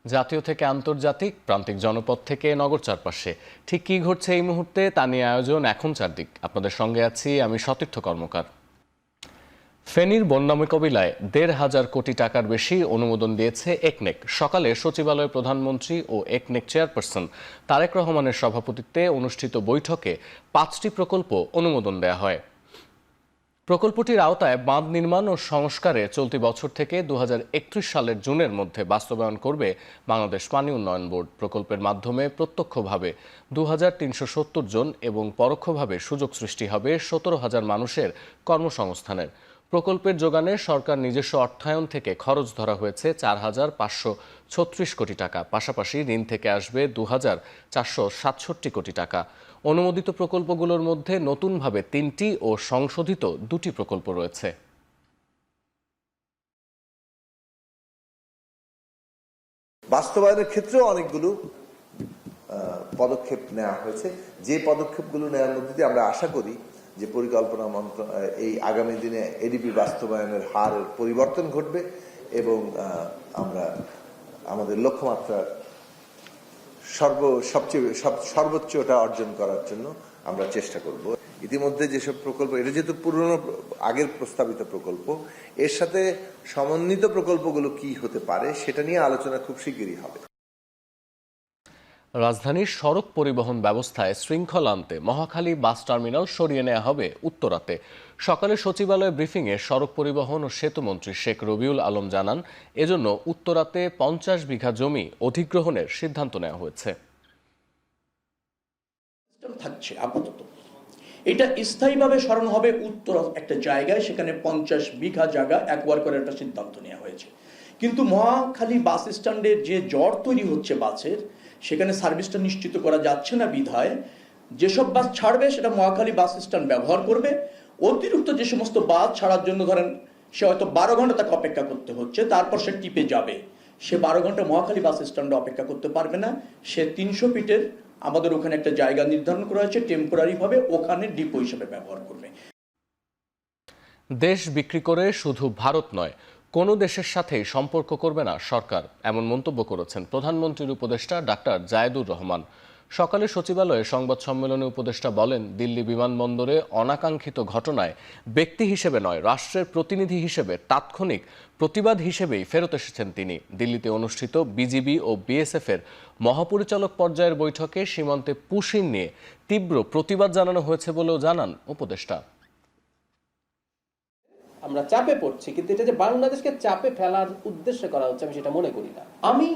জাতীয় থেকে আন্তর্জাতিক, প্রান্তিক জনপদ থেকে নগর চারপাশে ঠিক কী ঘটছে এই মুহূর্তে তা নিয়ে আয়োজন এখন চারদিক। আপনাদের সঙ্গে আছি আমি সতীর্থ কর্মকার। ফেনীর বন্যা মোকাবিলায় ১৫০০ কোটি টাকার বেশি অনুমোদন দিয়েছে একনেক। সকালে সচিবালয়ে প্রধানমন্ত্রী ও একনেক চেয়ারপারসন তারেক রহমানের সভাপতিত্বে অনুষ্ঠিত বৈঠকে ৫টি প্রকল্প অনুমোদন দেওয়া হয়। প্রকল্পটির আওতায় বাঁধ নির্মাণ ও সংস্কারে চলতি বছর থেকে ২০৩১ সালের জুনের মধ্যে বাস্তবায়ন করবে বাংলাদেশ পানি উন্নয়ন বোর্ড। প্রকল্পের মাধ্যমে প্রত্যক্ষভাবে ২৩৭০ জন এবং পরোক্ষভাবে সুযোগ সৃষ্টি হবে ১৭,০০০ মানুষের কর্মসংস্থানের। প্রকল্পের যোগানে সরকার নিজস্ব অর্থায়ন থেকে খরচ ধরা হয়েছে ৪,৫৩৬ কোটি টাকা। পাশাপাশি ঋণ থেকে আসবে ২,৪৬৭ কোটি টাকা। অনুমোদিত প্রকল্পগুলোর মধ্যে নতুনভাবে ৩টি ও সংশোধিত 2টি প্রকল্প রয়েছে। বাস্তবায়নের ক্ষেত্রেও অনেকগুলো পদক্ষেপ নেওয়া হয়েছে, যে পদক্ষেপগুলো নেওয়ার মধ্যে দিয়ে আমরা আশা করি যে পরিকল্পনা এই আগামী দিনে এডিপি বাস্তবায়নের হার পরিবর্তন ঘটবে এবং আমরা আমাদের লক্ষ্যমাত্রার সর্বোচ্চটা অর্জন করার জন্য আমরা চেষ্টা করব। ইতিমধ্যে যেসব প্রকল্প, এটা যেহেতু পুরনো আগের প্রস্তাবিত প্রকল্প, এর সাথে সমন্বিত প্রকল্পগুলো কি হতে পারে সেটা নিয়ে আলোচনা খুব শিগগিরই হবে। রাজধানীর সড়ক পরিবহন ব্যবস্থায় শৃঙ্খলা আনতে মহাখালী বাস টার্মিনাল সরিয়ে নেওয়া হবে উত্তরাতে। সকালে সচিবালয় ব্রিফিংয়ে সড়ক পরিবহন ও সেতুমন্ত্রী শেখ রবিউল আলম জানান, এজন্য উত্তরাতে ৫০ বিঘা জমি অধিগ্রহণের সিদ্ধান্ত নেওয়া হয়েছে। থাকছে আপাতত, এটা স্থায়ীভাবে সরানো হবে উত্তর একটা জায়গায়, সেখানে ৫০ বিঘা জায়গা একবার করে একটা সিদ্ধান্ত নেওয়া হয়েছে। কিন্তু মহাখালী বাস স্ট্যান্ডের যে জ্বর তৈরি হচ্ছে বাসের, সেখানে সার্ভিসটা নিশ্চিত করা যাচ্ছে না বিধায় যেসব বাস ছাড়বে সেটা মহাখালী বাস স্ট্যান্ড ব্যবহার করবে। অতিরিক্ত যে সমস্ত বাস ছাড়ার জন্য ধরেন সে হয়তো ১২ ঘন্টা তাকে অপেক্ষা করতে হচ্ছে, তারপর সে টিপে যাবে, সে ১২ ঘন্টা মহাখালী বাস স্ট্যান্ডে অপেক্ষা করতে পারবে না। সে ৩০০ ফিটের আমাদের ওখানে একটা জায়গা নির্ধারণ করা হয়েছে, টেম্পোরারি ভাবে ওখানে ডিপো হিসেবে ব্যবহার করবে। দেশ বিক্রি করে শুধু ভারত নয়, কোনো দেশের সাথেই সম্পর্ক করবে না সরকার, এমন মন্তব্য করেছেন প্রধানমন্ত্রীর উপদেষ্টা ডাক্তার জায়েদুর রহমান। সকালে সচিবালয়ে সংবাদ সম্মেলনে উপদেষ্টা বলেন, দিল্লি বিমানবন্দরে অনাকাঙ্ক্ষিত ঘটনায় ব্যক্তি হিসেবে নয়, রাষ্ট্রের প্রতিনিধি হিসেবে তাৎক্ষণিক প্রতিবাদ হিসেবেই ফেরত এসেছেন তিনি। দিল্লিতে অনুষ্ঠিত বিজিবি ও বিএসএফ এর মহাপরিচালক পর্যায়ের বৈঠকে সীমান্তে পুশিন নিয়ে তীব্র প্রতিবাদ জানানো হয়েছে বলেও জানান উপদেষ্টা। আমরা চাপে পড়ছি, কিন্তু এটা যে বাংলাদেশকে চাপে ফেলার উদ্দেশ্যে করা হচ্ছে আমি সেটা মনে করি না। আমি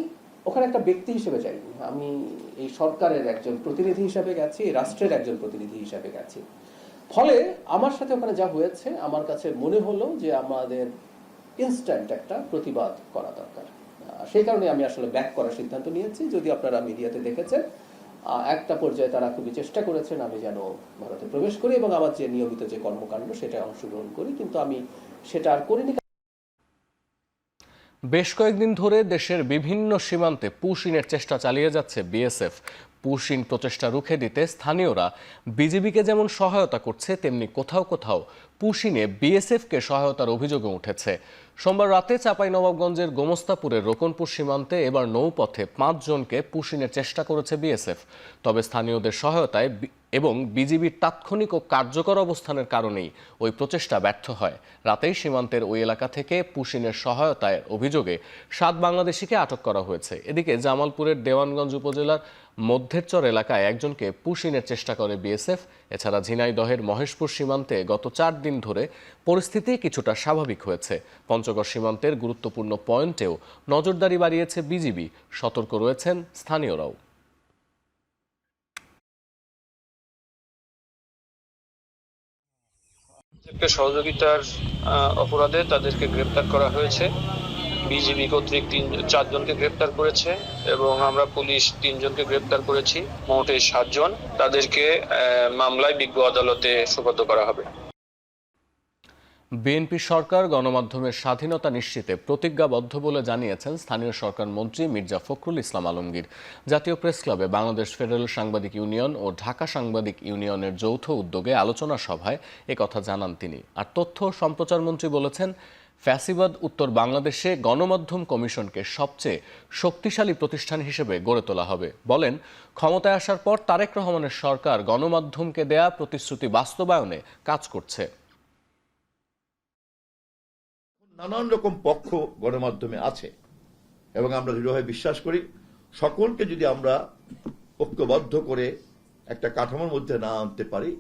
ওখানে একটা ব্যক্তি হিসেবে যাইনি, আমি এই সরকারের একজন প্রতিনিধি হিসেবে গেছি, রাষ্ট্রের একজন প্রতিনিধি হিসেবে গেছি। ফলে আমার সাথে ওখানে যা হয়েছে আমার কাছে মনে হলো যে আমাদের ইনস্ট্যান্ট একটা প্রতিবাদ করা দরকার। সেই কারণে আমি আসলে ব্যাক করার সিদ্ধান্ত নিয়েছি। যদি আপনারা মিডিয়াতে দেখেছেন, একটা পর্যায়ে তারা খুবই চেষ্টা করেছেন আমি যেন ভারতে প্রবেশ করি এবং আমার যে নিয়মিত যে কর্মকাণ্ড সেটা অংশগ্রহণ করি, কিন্তু আমি সেটা আর করিনি। বেশ কয়েকদিন ধরে দেশের বিভিন্ন সীমান্তে পুশিনের চেষ্টা চালিয়ে যাচ্ছে বিএসএফ। পুশিন প্রচেষ্টা রুখে দিতে স্থানীয়রা বিজিবিকে যেমন সহায়তা করছে, তেমনি কোথাও কোথাও পুশিনে বিএসএফকে সহায়তার অভিযোগও উঠেছে। সোমবার রাতে চাঁপাইনবাবগঞ্জের গোমস্তাপুরের রোকনপুর সীমান্তে এবার নৌপথে 5 জনকে পুশিনের চেষ্টা করেছে বিএসএফ। তবে স্থানীয়দের সহায়তায় এবং বিজিবির তাৎক্ষণিক ও কার্যকর অবস্থানের কারণেই ওই প্রচেষ্টা ব্যর্থ হয়। রাতেই সীমান্তের ওই এলাকা থেকে পুশিনের সহায়তায় অভিযোগে 7 বাংলাদেশিকে আটক করা হয়েছে। এদিকে জামালপুরের দেওয়ানগঞ্জ উপজেলার মধ্যেরচর এলাকায় একজনকে পুশিনের চেষ্টা করে বিএসএফ। এছাড়া ঝিনাইদহের মহেশপুর সীমান্তে গত 4 দিন ধরে পরিস্থিতি কিছুটা স্বাভাবিক হয়েছে। পঞ্চগড় সীমান্তের গুরুত্বপূর্ণ পয়েন্টেও নজরদারি বাড়িয়েছে বিজিবি, সতর্ক রয়েছেন স্থানীয়রাও। সহযোগিতার অপরাধে তাদেরকে গ্রেপ্তার করা হয়েছে। বিজিবি কর্তৃক 4 জনকে গ্রেপ্তার করেছে এবং আমরা পুলিশ 3 জনকে গ্রেপ্তার করেছি, মোট 7 জন। তাদেরকে মামলায় বিজ্ঞ আদালতে সোপর্দ করা হবে। বিএনপি সরকার গণমাধ্যমের স্বাধীনতা নিশ্চিতে প্রতিজ্ঞাবদ্ধ বলে জানিয়েছেন স্থানীয় সরকার মন্ত্রী মির্জা ফখরুল ইসলাম আলমগীর। জাতীয় প্রেস ক্লাবে বাংলাদেশ ফেডারেল সাংবাদিক ইউনিয়ন ও ঢাকা সাংবাদিক ইউনিয়নের যৌথ উদ্যোগে আলোচনা সভায় একথা জানান তিনি। আর তথ্য সম্প্রচার মন্ত্রী বলেছেন, ফ্যাসিবাদ উত্তর বাংলাদেশে গণমাধ্যম কমিশনকে সবচেয়ে শক্তিশালী প্রতিষ্ঠান হিসেবে গড়ে তোলা হবে। বলেন, ক্ষমতায় আসার পর তারেক রহমানের সরকার গণমাধ্যমকে দেয়া প্রতিশ্রুতি বাস্তবায়নে কাজ করছে। নানান রকম পক্ষ গণমাধ্যমে আছে এবং আমরা দৃঢ়ভাবে বিশ্বাস করি সকলকে যদি আমরা ঐক্যবদ্ধ করে একটা কাঠামোর মধ্যে না আনতে পারি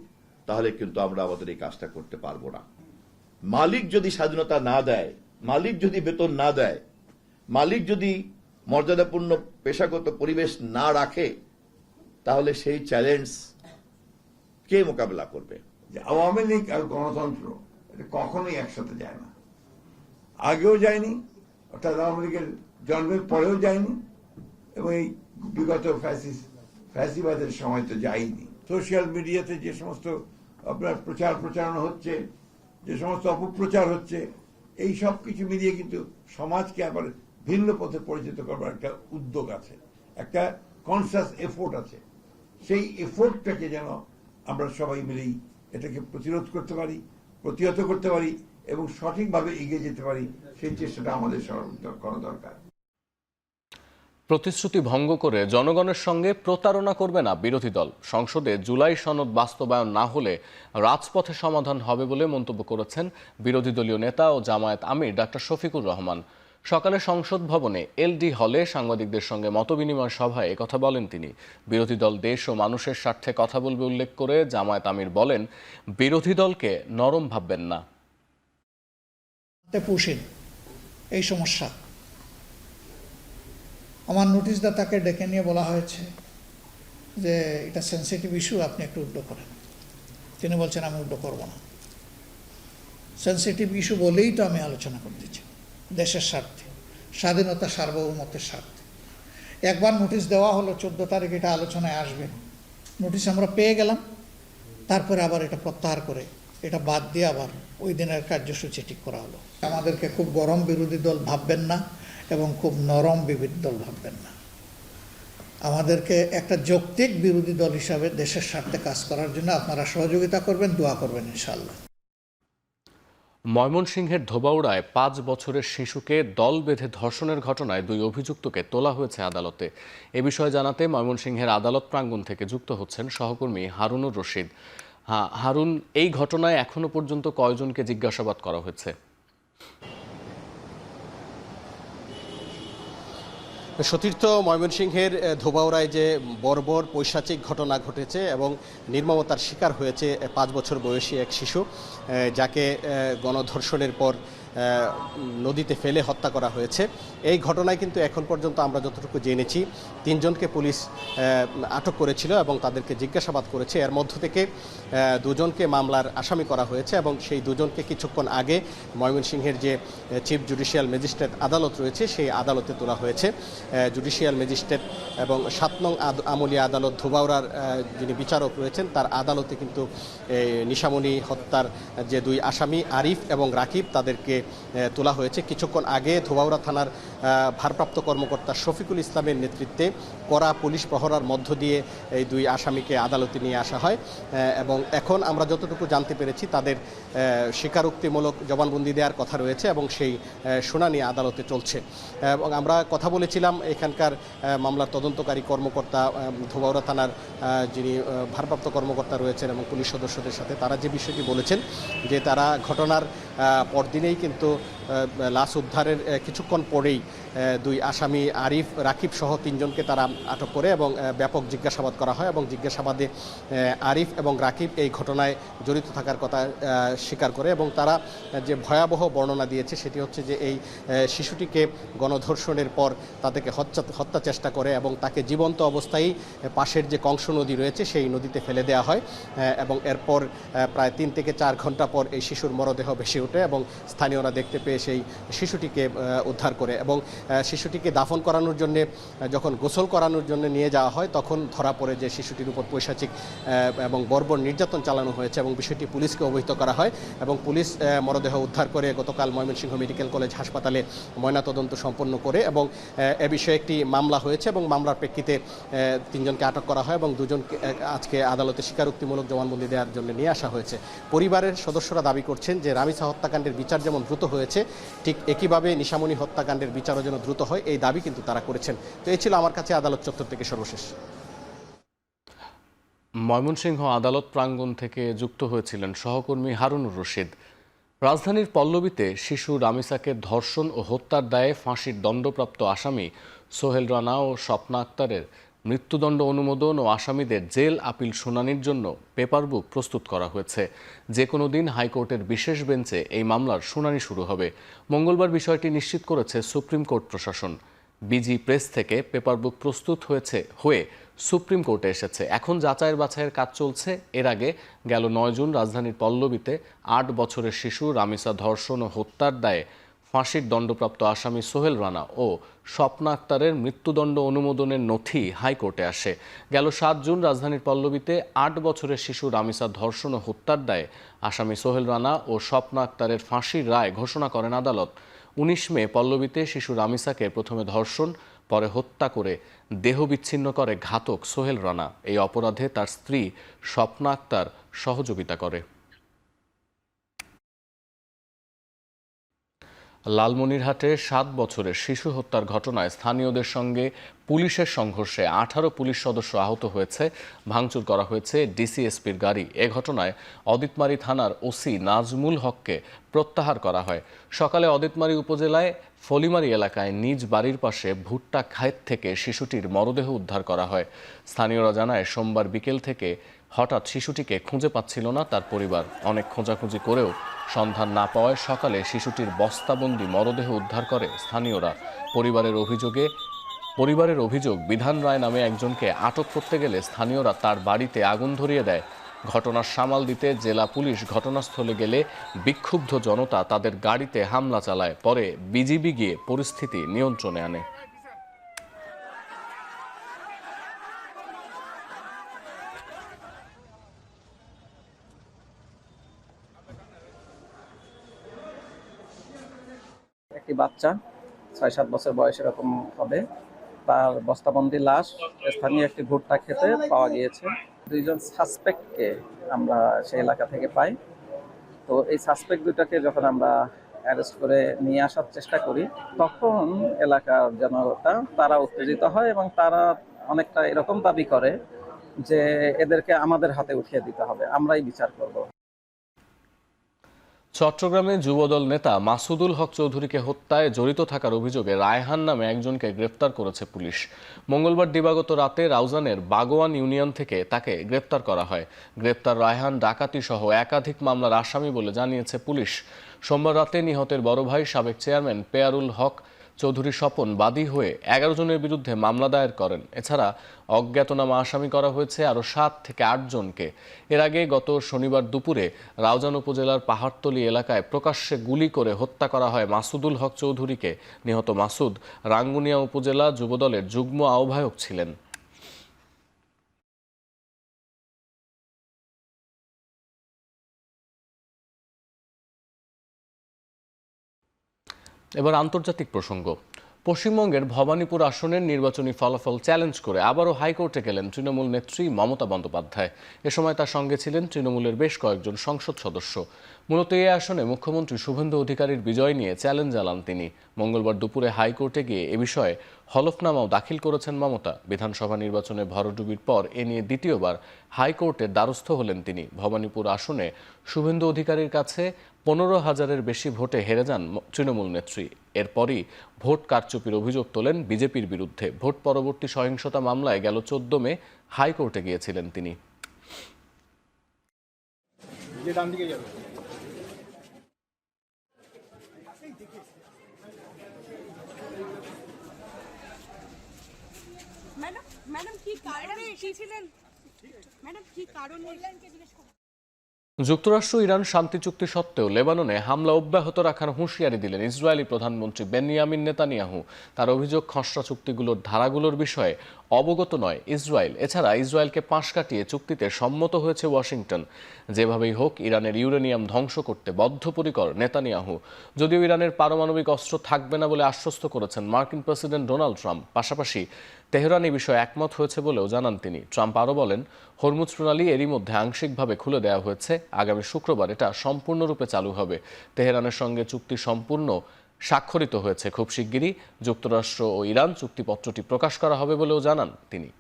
তাহলে কিন্তু আমরা আমাদের এই কাজটা করতে পারবো না। মালিক যদি স্বাধীনতা না দেয়, মালিক যদি বেতন না দেয়, মালিক যদি মর্যাদাপূর্ণ পেশাগত পরিবেশ না রাখে, তাহলে সেই চ্যালেঞ্জ কে মোকাবেলা করবে? আওয়ামী লীগ আর গণতন্ত্র এটা কখনোই একসাথে যায় না, আগেও যায়নি, অর্থাৎ আওয়ামী লীগের জন্মের পরেও যায়নি, এবং এই বিগত ফ্যাসিবাদের সময় তো যায়নি। সোশ্যাল মিডিয়াতে যে সমস্ত আপনার প্রচারণা হচ্ছে, যে সমস্ত অপপ্রচার হচ্ছে, এই সব কিছু মিলিয়ে কিন্তু সমাজকে আবার ভিন্ন পথে পরিচিত করবার একটা উদ্যোগ আছে, একটা কনসাস এফোর্ট আছে। সেই এফোর্টটাকে যেন আমরা সবাই মিলেই এটাকে প্রতিরোধ করতে পারি, প্রতিহত করতে পারি এবং সঠিকভাবে এগিয়ে যেতে পারি, সেই চেষ্টাটা আমাদের করা দরকার। প্রতিশ্রুতি ভঙ্গ করে জনগণের সঙ্গে প্রতারণা করবে না বিরোধী দল। সংসদে জুলাই সনদ বাস্তবায়ন না হলে রাজপথে সমাধান হবে বলে মন্তব্য করেছেন বিরোধী দলীয় নেতা ও জামায়াত আমির ডাক্তার শফিকুর রহমান। সকালে সংসদ ভবনে এলডি হলে সাংবাদিকদের সঙ্গে মতবিনিময় সভায় একথা বলেন তিনি। বিরোধী দল দেশ ও মানুষের স্বার্থে কথা বলবে উল্লেখ করে জামায়াত আমির বলেন, বিরোধী দলকে নরম ভাববেন না। এই সমস্যা আমার নোটিশদাতাকে ডেকে নিয়ে বলা হয়েছে যে এটা সেন্সিটিভ ইস্যু, আপনি একটু উল্টো করেন। তিনি বলছেন আমি উল্টো করব না। সেন্সিটিভ ইস্যু বলেই তো আমি আলোচনা করতেছি, দেশের স্বার্থে, স্বাধীনতা সার্বভৌমত্বের স্বার্থে। একবার নোটিশ দেওয়া হলো 14 তারিখ এটা আলোচনায় আসবে, নোটিশ আমরা পেয়ে গেলাম, তারপরে আবার এটা প্রত্যাহার করে এটা বাদ দিয়ে আবার ওই দিনের কার্যসূচি ঠিক করা হলো। আমাদেরকে খুব গরম বিরোধী দল ভাববেন না এবং খুব নরম বিরোধী দল ভাববেন না। আমাদেরকে একটা যৌক্তিক বিরোধী দল হিসাবে দেশের স্বার্থে কাজ করার জন্য আপনারা সহযোগিতা করবেন, দোয়া করবেন ইনশাআল্লাহ। ময়মনসিংহের ধোবাউড়ায় 5 বছরের শিশুকে দল বেঁধে ধর্ষণের ঘটনায় 2 অভিযুক্তকে তোলা হয়েছে আদালতে। এ বিষয়ে জানাতে ময়মনসিংহের আদালত প্রাঙ্গণ থেকে যুক্ত হচ্ছেন সহকর্মী হারুনুর রশিদ। হারুন, এই ঘটনায় এখনো পর্যন্ত কয়জনকে জিজ্ঞাসাবাদ করা হয়েছে? সতীর্থ, ময়মনসিংহের ধোবাউড়ায় যে বর্বর পৈশাচিক ঘটনা ঘটেছে এবং নির্মমতার শিকার হয়েছে 5 বছর বয়সী এক শিশু, যাকে গণধর্ষণের পর নদীতে ফেলে হত্যা করা হয়েছে। এই ঘটনায় কিন্তু এখন পর্যন্ত আমরা যতটুকু জেনেছি 3 জনকে পুলিশ আটক করেছিল এবং তাদেরকে জিজ্ঞাসাবাদ করেছে। এর মধ্য থেকে 2 জনকে মামলার আসামি করা হয়েছে এবং সেই 2 জনকে কিছুক্ষণ আগে ময়মনসিংহের যে চিফ জুডিশিয়াল ম্যাজিস্ট্রেট আদালত রয়েছে সেই আদালতে তোলা হয়েছে। জুডিশিয়াল ম্যাজিস্ট্রেট এবং 7 নং আমলি আদালত ধোবাউড়ার যিনি বিচারক রয়েছেন তার আদালতে কিন্তু নিশামণি হত্যার যে 2 আসামি আরিফ এবং রাকিব তাদেরকে তোলা হয়েছে। কিছুক্ষণ আগে ধোবাউড়া থানার ভারপ্রাপ্ত কর্মকর্তা শফিকুল ইসলামের নেতৃত্বে কড়া পুলিশ প্রহরার মধ্য দিয়ে এই 2 আসামিকে আদালতে নিয়ে আসা হয় এবং এখন আমরা যতটুকু জানতে পেরেছি তাদের স্বীকারোক্তিমূলক জবানবন্দি দেওয়ার কথা রয়েছে এবং সেই শুনানি আদালতে চলছে। এবং আমরা কথা বলেছিলাম এখানকার মামলার তদন্তকারী কর্মকর্তা ধোবাউড়া থানার যিনি ভারপ্রাপ্ত কর্মকর্তা রয়েছেন এবং পুলিশ সদস্যদের সাথে। তারা যে বিষয়টি বলেছেন যে তারা ঘটনার পরদিনেই কিন্তু লাশ উদ্ধারের কিছুক্ষণ পরেই 2 আসামি আরিফ রাকিব সহ 3 জনকে তারা আটক করে এবং ব্যাপক জিজ্ঞাসাবাদ করা হয় এবং জিজ্ঞাসাবাদে আরিফ এবং রাকিব এই ঘটনায় জড়িত থাকার কথা স্বীকার করে এবং তারা যে ভয়াবহ বর্ণনা দিয়েছে সেটি হচ্ছে যে এই শিশুটিকে গণধর্ষণের পর তাদেরকে হত্যা চেষ্টা করে এবং তাকে জীবন্ত অবস্থায় পাশের যে কংস নদী রয়েছে সেই নদীতে ফেলে দেওয়া হয় এবং এরপর প্রায় 3 থেকে 4 ঘন্টা পর এই শিশুর মরদেহ ভেসে ওঠে এবং স্থানীয়রা দেখতে পেয়ে সেই শিশুটিকে উদ্ধার করে এবং শিশুটিকে দাফন করানোর জন্য যখন গোসল করানোর জন্য নিয়ে যাওয়া হয় তখন ধরা পড়ে যে শিশুটির উপর পৈশাচিক এবং বর্বর নির্যাতন চালানো হয়েছে এবং বিষয়টি পুলিশকে অবহিত করা হয় এবং পুলিশ মরদেহ উদ্ধার করে গতকাল ময়মনসিংহ মেডিকেল কলেজ হাসপাতালে ময়নাতদন্ত সম্পন্ন করে এবং এ বিষয়ে একটি মামলা হয়েছে এবং মামলার প্রেক্ষিতে 3 জনকে আটক করা হয় এবং 2 জনকে আজকে আদালতে স্বীকারোক্তিমূলক জবানবন্দি দেওয়ার জন্য নিয়ে আসা হয়েছে। পরিবারের সদস্যরা দাবি করছেন যে রামিসা হত্যাকাণ্ডের বিচার যেমন দ্রুত হয়েছে, ঠিক একইভাবে নিশামণি হত্যাকাণ্ডের বিচারও যেন দ্রুত হয়, এই দাবি কিন্তু তারা করেছেন। তো এই ছিল আমার কাছে আদালত চত্বর থেকে সর্বশেষ। ময়মনসিংহ আদালত প্রাঙ্গণ থেকে যুক্ত হয়েছিলেন সহকর্মী হারুনুর রশিদ। রাজধানীর পল্লবীতে শিশু রামিসাকে ধর্ষণ ও হত্যার দায়ে ফাঁসির দণ্ডপ্রাপ্ত আসামি সোহেল রানা ও স্বপ্না আক্তারের মৃত্যুদণ্ড অনুমোদন ও আসামিদের জেল আপিল শুনানির জন্য পেপারবুক প্রস্তুত করা হয়েছে। যে কোনো দিন হাইকোর্টের বিশেষ বেঞ্চে এই মামলার শুনানি শুরু হবে। মঙ্গলবার বিষয়টি নিশ্চিত করেছে সুপ্রিম কোর্ট প্রশাসন। বিজি প্রেস থেকে পেপারবুক প্রস্তুত হয়ে সুপ্রিম কোর্টে এসেছে। এখন যাচাইয়ের বাছাইয়ের কাজ চলছে। এর আগে গেল 9 জুন রাজধানীর পল্লবীতে 8 বছরের শিশু রামিসা ধর্ষণ ও হত্যার দায়ে ফাঁসির দণ্ডপ্রাপ্ত আসামি সোহেল রানা ও স্বপ্না আক্তারের মৃত্যুদণ্ড অনুমোদনের নথি হাইকোর্টে আসে। গেল 7 জুন রাজধানীর পল্লবীতে 8 বছরের শিশু রামিসা ধর্ষণ ও হত্যার দায়ে আসামি সোহেল রানা ও স্বপ্না আক্তারের ফাঁসির রায় ঘোষণা করেন আদালত। 19 মে পল্লবীতে শিশু রামিসাকে প্রথমে ধর্ষণ, পরে হত্যা করে দেহ বিচ্ছিন্ন করে ঘাতক সোহেল রানা। এই অপরাধে তার স্ত্রী স্বপ্না আক্তার সহযোগিতা করে। লালমনিরহাটে 7 বছরের শিশু হত্যার ঘটনায় স্থানীয়দের সঙ্গে পুলিশের সংঘর্ষে 18 পুলিশ সদস্য আহত হয়েছে। ভাঙচুর করা হয়েছে ডিসিএসপির গাড়ি। এ ঘটনায় অদিতমারী থানার ওসি নাজমুল হককে প্রত্যাহার করা হয়। সকালে অদিতমারী উপজেলায় ফলিমারি এলাকায় নিজ বাড়ির পাশে ভুট্টা ক্ষেত থেকে শিশুটির মরদেহ উদ্ধার করা হয়। স্থানীয়রা জানায় সোমবার বিকেল থেকে হঠাৎ শিশুটিকে খুঁজে পাচ্ছিল না তার পরিবার। অনেক খোঁজাখুঁজি করেও সন্ধান না পাওয়ায় সকালে শিশুটির বস্তাবন্দি মরদেহ উদ্ধার করে স্থানীয়রা। পরিবারের অভিযোগ বিধান রায় নামে একজনকে আটক করতে গেলে স্থানীয়রা তার বাড়িতে আগুন ধরিয়ে দেয়। ঘটনার সামাল দিতে জেলা পুলিশ ঘটনাস্থলে গেলে বিক্ষুব্ধ জনতা তাদের গাড়িতে হামলা চালায়। পরে বিজিবি গিয়ে পরিস্থিতি নিয়ন্ত্রণে আনে। একটি বাচ্চা 6-7 বছর বয়স এরকম হবে, তার বস্তাবন্দি লাশ স্থানীয় একটি ভুট্টা খেতে পাওয়া গিয়েছে। 2 জন সাসপেক্টকে আমরা সেই এলাকা থেকে পাই। তো এই সাসপেক্ট দুটাকে যখন আমরা অ্যারেস্ট করে নিয়ে আসার চেষ্টা করি, তখন এলাকার জনতা তারা উত্তেজিত হয় এবং তারা অনেকটা এরকম দাবি করে যে এদেরকে আমাদের হাতে উঠিয়ে দিতে হবে, আমরাই বিচার করব। চট্টগ্রামে যুবদল নেতা মাসুদুল হক চৌধুরীকে হত্যায় জড়িত থাকার অভিযোগে রায়হান নামে একজনকে গ্রেফতার করেছে পুলিশ। মঙ্গলবার দিবাগত রাতে রাউজানের বাগোয়ান ইউনিয়ন থেকে তাকে গ্রেফতার করা হয়। গ্রেফতার রায়হান ডাকাতি সহ একাধিক মামলার আসামি বলে জানিয়েছে পুলিশ। সোমবার রাতে নিহতের বড় ভাই সাবেক চেয়ারম্যান পেয়ারুল হক চৌধুরী স্বপন বাদী হয়ে 11 জনের বিরুদ্ধে মামলা দায়ের করেন। এছাড়া অজ্ঞাতনামা আসামি করা হয়েছে আরও 7 থেকে 8 জনকে। এর আগে গত শনিবার দুপুরে রাউজান উপজেলার পাহাড়তলী এলাকায় প্রকাশ্যে গুলি করে হত্যা করা হয় মাসুদুল হক চৌধুরীকে। নিহত মাসুদ রাঙ্গুনিয়া উপজেলা যুবদলের যুগ্ম আহ্বায়ক ছিলেন। এবার আন্তর্জাতিক প্রসঙ্গ। পশ্চিমবঙ্গের ভবানীপুর আসনের নির্বাচনী ফলাফল চ্যালেঞ্জ করে আবারও হাইকোর্টে গেলেন তৃণমূল নেত্রী মমতা বন্দ্যোপাধ্যায়। এ সময় তার সঙ্গে ছিলেন তৃণমূলের বেশ কয়েকজন সংসদ সদস্য। মূলত এই আসনে মুখ্যমন্ত্রী শুভেন্দু অধিকারীর বিজয় নিয়ে চ্যালেঞ্জ জানান তিনি। মঙ্গলবার দুপুরে হাইকোর্টে গিয়ে এ বিষয়ে হলফনামাও দাখিল করেছেন মমতা। বিধানসভা নির্বাচনে ভরাডুবির পর এ নিয়ে দ্বিতীয়বার হাইকোর্টের দ্বারস্থ হলেন তিনি। ভবানীপুর আসনে শুভেন্দু অধিকারীর কাছে 15,000-এর বেশি ভোটে হেরে যান তৃণমূল নেত্রী। এরপরই ভোট কারচুপির অভিযোগ তোলেন বিজেপির বিরুদ্ধে। ভোট পরবর্তী সহিংসতা মামলায় গেল 14 মে হাইকোর্টে গিয়েছিলেন তিনি। যুক্তরাষ্ট্র ইরান শান্তি চুক্তি সত্ত্বেও লেবাননে হামলা অব্যাহত রাখার হুঁশিয়ারি দিলেন ইসরায়েলি প্রধানমন্ত্রী বেনিয়ামিন নেতানিয়াহু। তার অভিযোগ খসড়া চুক্তিগুলোর ধারাগুলোর বিষয়ে অবগত নয় ইসরায়েল। এছাড়া ইসরায়েলকে পাশ কাটিয়ে চুক্তিতে সম্মত হয়েছে ওয়াশিংটন। যেভাবেই হোক ইরানের ইউরেনিয়াম ধ্বংস করতে বদ্ধপরিকর নেতানিয়াহু। যদিও ইরানের পারমাণবিক অস্ত্র থাকবে না বলে আশ্বস্ত করেছেন মার্কিন প্রেসিডেন্ট ডোনাল্ড ট্রাম্প। পাশাপাশি তেহরান এই বিষয়ে একমত হয়েছে বলেও জানান তিনি। ট্রাম্প আরও বলেন, হরমুজ প্রণালী এরই মধ্যে আংশিকভাবে খুলে দেওয়া হয়েছে। আগামী শুক্রবার এটা সম্পূর্ণরূপে চালু হবে। তেহরানের সঙ্গে চুক্তি সম্পূর্ণ স্বাক্ষরিত হয়েছে। খুব শিগগিরই যুক্তরাষ্ট্র ও ইরান চুক্তিপত্রটি প্রকাশ করা হবে বলেও জানান তিনি।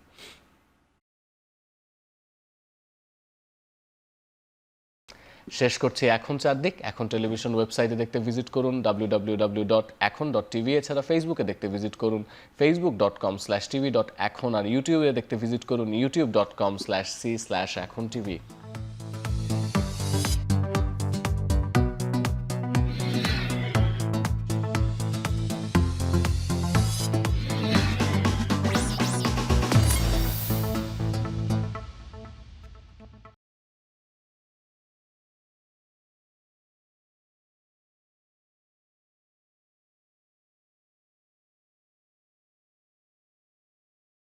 শেষ করছি এখন চারদিক। এখন টেলিভিশন ওয়েবসাইটে দেখতে ভিজিট করুন www.ekon.tv। এছাড়া ফেসবুকে দেখতে ভিজিট করুন facebook.com/tv.ekon, আর ইউটিউবে দেখতে ভিজিট করুন youtube.com/c/echontv।